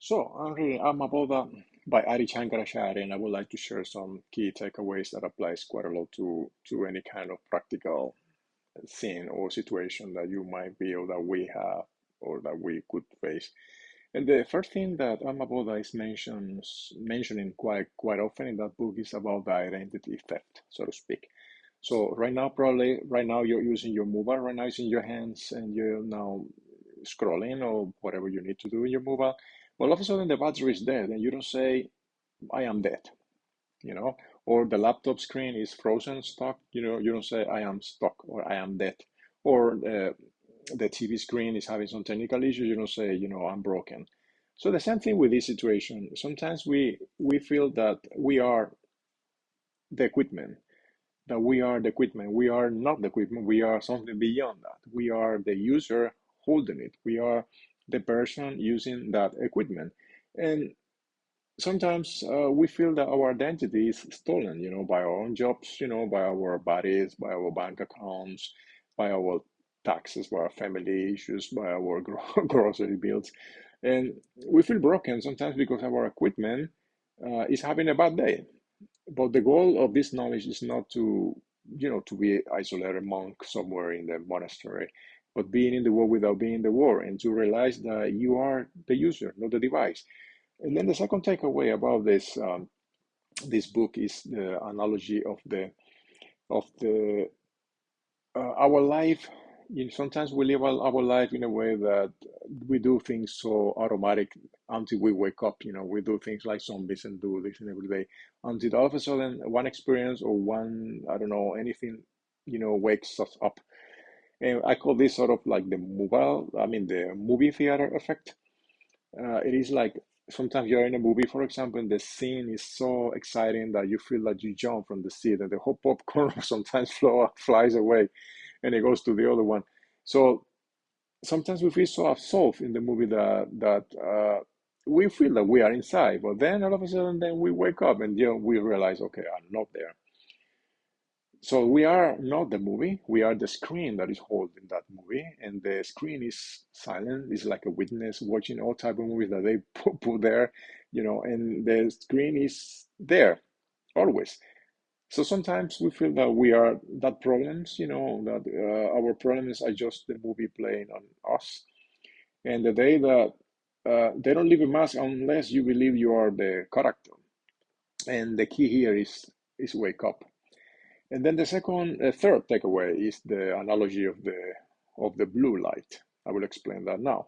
So I'm reading Atma Bodha by Shankaracharya, and I would like to share some key takeaways that applies quite a lot to any kind of practical scene or situation that you might be or that we have or that we could face. And the first thing that Atma Bodha is mentioning quite often in that book is about the identity theft, so to speak. So right now you're using your mobile, right now it's in your hands, and you're now scrolling or whatever you need to do in your mobile. Well, all of a sudden the battery is dead, and you don't say, "I am dead," you know, or the laptop screen is frozen, stuck. You don't say, "I am stuck" or "I am dead," or the TV screen is having some technical issue. You don't say, "I'm broken." So the same thing with this situation. Sometimes we feel that we are the equipment, we are not the equipment, we are something beyond that. We are the user holding it. We are the person using that equipment. And sometimes we feel that our identity is stolen, by our own jobs, by our bodies, by our bank accounts, by our taxes, by our family issues, by our grocery bills. And we feel broken sometimes because our equipment is having a bad day. But the goal of this knowledge is not to be isolated monk somewhere in the monastery, but being in the world without being in the world, and to realize that you are the user, not the device. And then the second takeaway about this book is the analogy of the our life. Sometimes we live our life in a way that we do things so automatic until we wake up. We do things like zombies and do this and every day until all of a sudden one experience or one, I don't know, anything, wakes us up. And I call this sort of like the movie theater effect. It is like sometimes you're in a movie, for example, and the scene is so exciting that you feel like you jump from the seat and the whole popcorn sometimes flies away and it goes to the other one. So sometimes we feel so absorbed in the movie that we feel that we are inside, but then all of a sudden, then we wake up and we realize, okay, I'm not there. So we are not the movie, we are the screen that is holding that movie, and the screen is silent. It's like a witness watching all type of movies that they put there, and the screen is there always. So sometimes we feel that we are that problems, that our problems are just the movie playing on us. And the day that they don't leave a mask unless you believe you are the character. And the key here is wake up. And then the third takeaway is the analogy of the blue light. I will explain that now.